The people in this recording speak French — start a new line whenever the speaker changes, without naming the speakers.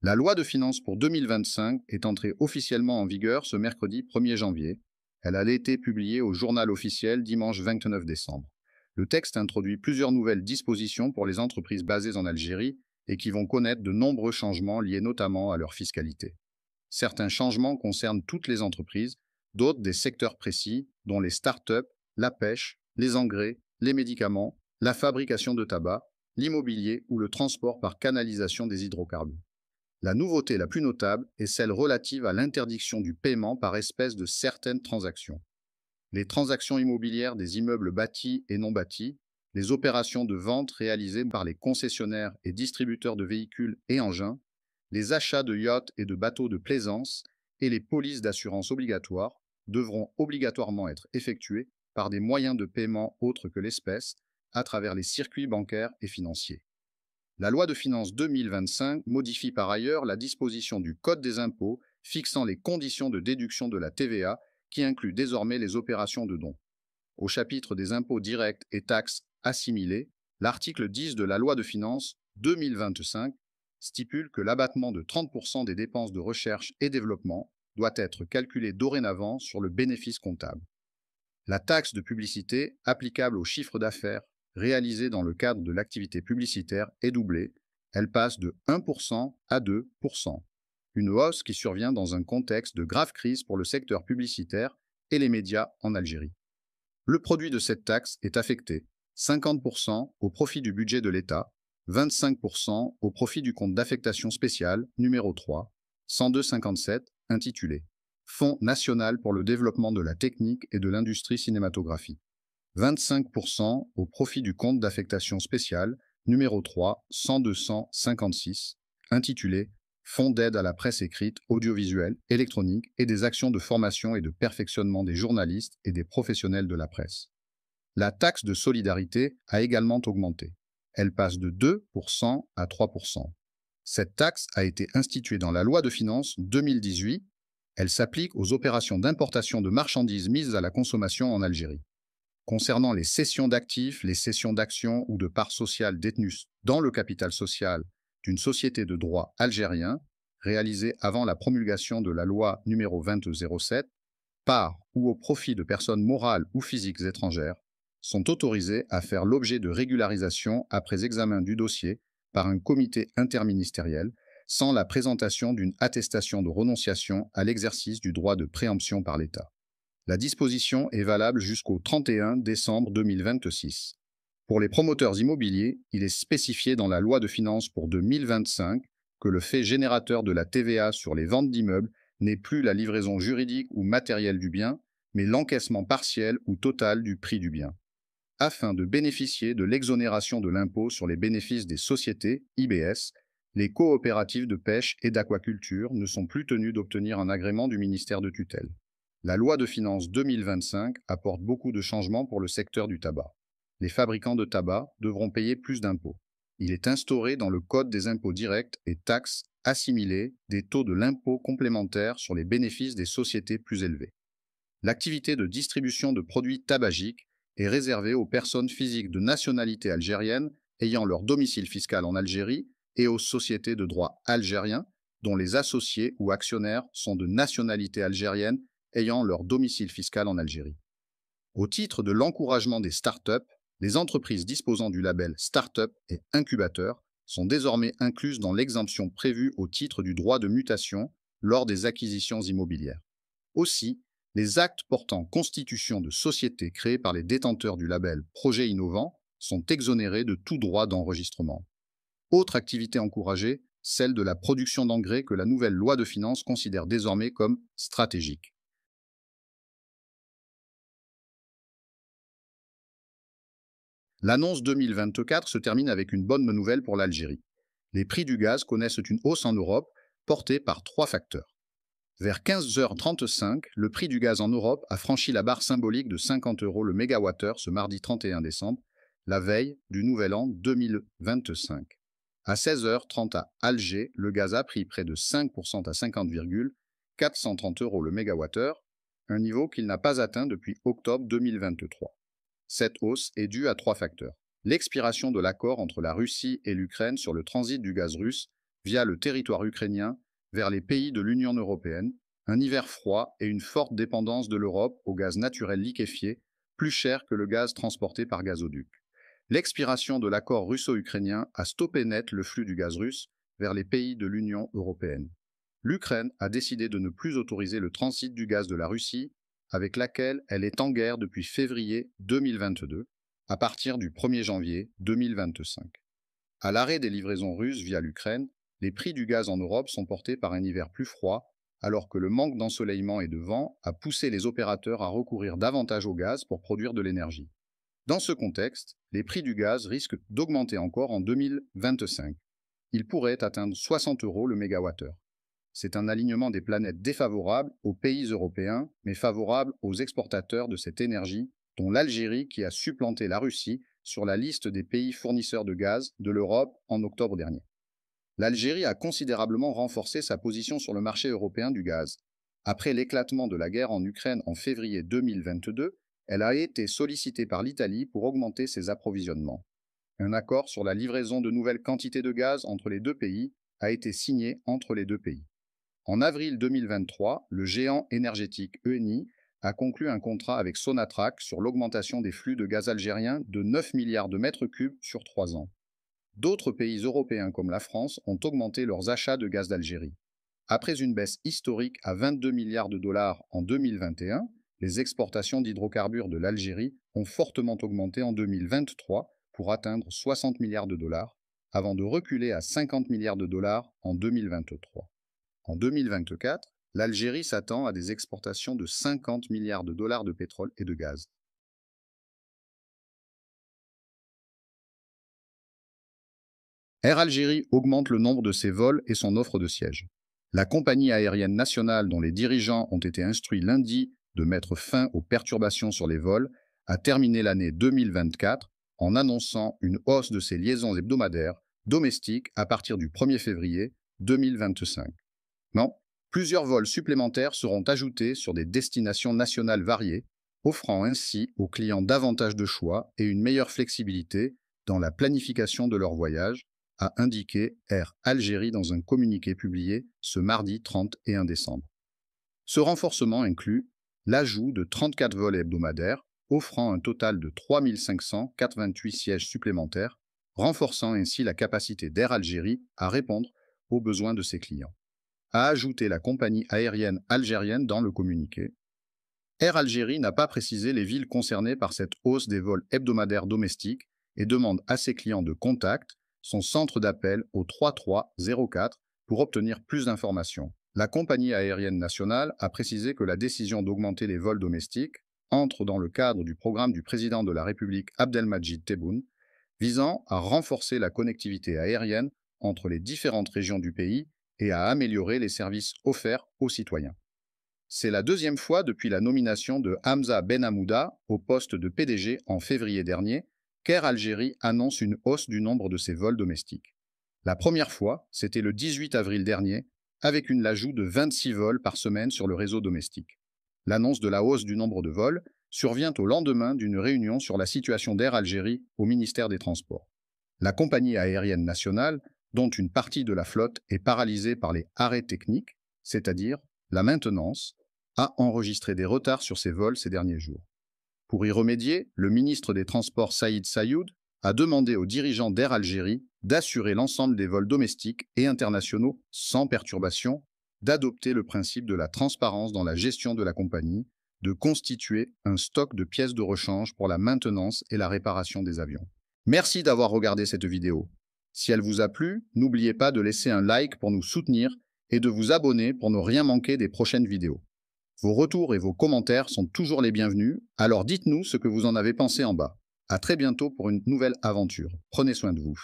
La loi de finances pour 2025 est entrée officiellement en vigueur ce mercredi 1er janvier. Elle a été publiée au journal officiel dimanche 29 décembre. Le texte introduit plusieurs nouvelles dispositions pour les entreprises basées en Algérie et qui vont connaître de nombreux changements liés notamment à leur fiscalité. Certains changements concernent toutes les entreprises, d'autres des secteurs précis, dont les start-up, la pêche, les engrais, les médicaments, la fabrication de tabac, l'immobilier ou le transport par canalisation des hydrocarbures. La nouveauté la plus notable est celle relative à l'interdiction du paiement par espèce de certaines transactions. Les transactions immobilières des immeubles bâtis et non bâtis, les opérations de vente réalisées par les concessionnaires et distributeurs de véhicules et engins, les achats de yachts et de bateaux de plaisance et les polices d'assurance obligatoires devront obligatoirement être effectuées par des moyens de paiement autres que l'espèce à travers les circuits bancaires et financiers. La loi de finances 2025 modifie par ailleurs la disposition du Code des impôts fixant les conditions de déduction de la TVA qui inclut désormais les opérations de dons. Au chapitre des impôts directs et taxes assimilées, l'article 10 de la loi de finances 2025 stipule que l'abattement de 30% des dépenses de recherche et développement doit être calculé dorénavant sur le bénéfice comptable. La taxe de publicité applicable au chiffre d'affaires réalisé dans le cadre de l'activité publicitaire est doublée. Elle passe de 1% à 2%. Une hausse qui survient dans un contexte de grave crise pour le secteur publicitaire et les médias en Algérie. Le produit de cette taxe est affecté 50% au profit du budget de l'État, 25% au profit du compte d'affectation spéciale numéro 3, 102,57, intitulé Fonds national pour le développement de la technique et de l'industrie cinématographique. 25% au profit du compte d'affectation spéciale numéro 3, 102,56, intitulé Fonds d'aide à la presse écrite, audiovisuelle, électronique et des actions de formation et de perfectionnement des journalistes et des professionnels de la presse. La taxe de solidarité a également augmenté. Elle passe de 2% à 3%. Cette taxe a été instituée dans la loi de finances 2018. Elle s'applique aux opérations d'importation de marchandises mises à la consommation en Algérie. Concernant les cessions d'actifs, les cessions d'actions ou de parts sociales détenues dans le capital social d'une société de droit algérien, réalisées avant la promulgation de la loi n° 2007, par ou au profit de personnes morales ou physiques étrangères, sont autorisées à faire l'objet de régularisation après examen du dossier par un comité interministériel sans la présentation d'une attestation de renonciation à l'exercice du droit de préemption par l'État. La disposition est valable jusqu'au 31 décembre 2026. Pour les promoteurs immobiliers, il est spécifié dans la loi de finances pour 2025 que le fait générateur de la TVA sur les ventes d'immeubles n'est plus la livraison juridique ou matérielle du bien, mais l'encaissement partiel ou total du prix du bien. Afin de bénéficier de l'exonération de l'impôt sur les bénéfices des sociétés, IBS, les coopératives de pêche et d'aquaculture ne sont plus tenues d'obtenir un agrément du ministère de tutelle. La loi de finances 2025 apporte beaucoup de changements pour le secteur du tabac. Les fabricants de tabac devront payer plus d'impôts. Il est instauré dans le Code des impôts directs et taxes assimilés des taux de l'impôt complémentaire sur les bénéfices des sociétés plus élevés. L'activité de distribution de produits tabagiques est réservée aux personnes physiques de nationalité algérienne ayant leur domicile fiscal en Algérie et aux sociétés de droit algérien dont les associés ou actionnaires sont de nationalité algérienne ayant leur domicile fiscal en Algérie. Au titre de l'encouragement des start-up, les entreprises disposant du label Start-up et Incubateur sont désormais incluses dans l'exemption prévue au titre du droit de mutation lors des acquisitions immobilières. Aussi, les actes portant constitution de sociétés créées par les détenteurs du label Projet innovant sont exonérés de tout droit d'enregistrement. Autre activité encouragée, celle de la production d'engrais que la nouvelle loi de finances considère désormais comme stratégique. L'annonce 2024 se termine avec une bonne nouvelle pour l'Algérie. Les prix du gaz connaissent une hausse en Europe, portée par trois facteurs. Vers 15h35, le prix du gaz en Europe a franchi la barre symbolique de 50 € le mégawattheure ce mardi 31 décembre, la veille du Nouvel An 2025. À 16h30 à Alger, le gaz a pris près de 5% à 50,430 € le mégawattheure, un niveau qu'il n'a pas atteint depuis octobre 2023. Cette hausse est due à trois facteurs. L'expiration de l'accord entre la Russie et l'Ukraine sur le transit du gaz russe via le territoire ukrainien, vers les pays de l'Union européenne, un hiver froid et une forte dépendance de l'Europe au gaz naturel liquéfié, plus cher que le gaz transporté par gazoduc. L'expiration de l'accord russo-ukrainien a stoppé net le flux du gaz russe vers les pays de l'Union européenne. L'Ukraine a décidé de ne plus autoriser le transit du gaz de la Russie, avec laquelle elle est en guerre depuis février 2022, à partir du 1er janvier 2025. À l'arrêt des livraisons russes via l'Ukraine, les prix du gaz en Europe sont portés par un hiver plus froid, alors que le manque d'ensoleillement et de vent a poussé les opérateurs à recourir davantage au gaz pour produire de l'énergie. Dans ce contexte, les prix du gaz risquent d'augmenter encore en 2025. Ils pourraient atteindre 60 € le mégawattheure. C'est un alignement des planètes défavorable aux pays européens, mais favorable aux exportateurs de cette énergie, dont l'Algérie qui a supplanté la Russie sur la liste des pays fournisseurs de gaz de l'Europe en octobre dernier. L'Algérie a considérablement renforcé sa position sur le marché européen du gaz. Après l'éclatement de la guerre en Ukraine en février 2022, elle a été sollicitée par l'Italie pour augmenter ses approvisionnements. Un accord sur la livraison de nouvelles quantités de gaz entre les deux pays a été signé entre les deux pays. En avril 2023, le géant énergétique Eni a conclu un contrat avec Sonatrach sur l'augmentation des flux de gaz algérien de 9 milliards de mètres cubes sur 3 ans. D'autres pays européens comme la France ont augmenté leurs achats de gaz d'Algérie. Après une baisse historique à 22 milliards de dollars en 2021, les exportations d'hydrocarbures de l'Algérie ont fortement augmenté en 2023 pour atteindre 60 milliards de dollars, avant de reculer à 50 milliards de dollars en 2023. En 2024, l'Algérie s'attend à des exportations de 50 milliards de dollars de pétrole et de gaz. Air Algérie augmente le nombre de ses vols et son offre de sièges. La compagnie aérienne nationale, dont les dirigeants ont été instruits lundi de mettre fin aux perturbations sur les vols, a terminé l'année 2024 en annonçant une hausse de ses liaisons hebdomadaires domestiques à partir du 1er février 2025. Non, plusieurs vols supplémentaires seront ajoutés sur des destinations nationales variées, offrant ainsi aux clients davantage de choix et une meilleure flexibilité dans la planification de leur voyage, a indiqué Air Algérie dans un communiqué publié ce mardi 31 décembre. Ce renforcement inclut l'ajout de 34 vols hebdomadaires, offrant un total de 3 588 sièges supplémentaires, renforçant ainsi la capacité d'Air Algérie à répondre aux besoins de ses clients, a ajouté la compagnie aérienne algérienne dans le communiqué. Air Algérie n'a pas précisé les villes concernées par cette hausse des vols hebdomadaires domestiques et demande à ses clients de contact son centre d'appel au 3304 pour obtenir plus d'informations. La compagnie aérienne nationale a précisé que la décision d'augmenter les vols domestiques entre dans le cadre du programme du président de la République Abdelmadjid Tebboune, visant à renforcer la connectivité aérienne entre les différentes régions du pays et à améliorer les services offerts aux citoyens. C'est la deuxième fois depuis la nomination de Hamza Ben Hamouda au poste de PDG en février dernier qu'Air Algérie annonce une hausse du nombre de ses vols domestiques. La première fois, c'était le 18 avril dernier, avec l'ajout de 26 vols par semaine sur le réseau domestique. L'annonce de la hausse du nombre de vols survient au lendemain d'une réunion sur la situation d'Air Algérie au ministère des Transports. La compagnie aérienne nationale, dont une partie de la flotte est paralysée par les arrêts techniques, c'est-à-dire la maintenance, a enregistré des retards sur ses vols ces derniers jours. Pour y remédier, le ministre des Transports Saïd Sayoud a demandé aux dirigeants d'Air Algérie d'assurer l'ensemble des vols domestiques et internationaux sans perturbation, d'adopter le principe de la transparence dans la gestion de la compagnie, de constituer un stock de pièces de rechange pour la maintenance et la réparation des avions. Merci d'avoir regardé cette vidéo. Si elle vous a plu, n'oubliez pas de laisser un like pour nous soutenir et de vous abonner pour ne rien manquer des prochaines vidéos. Vos retours et vos commentaires sont toujours les bienvenus, alors dites-nous ce que vous en avez pensé en bas. À très bientôt pour une nouvelle aventure. Prenez soin de vous.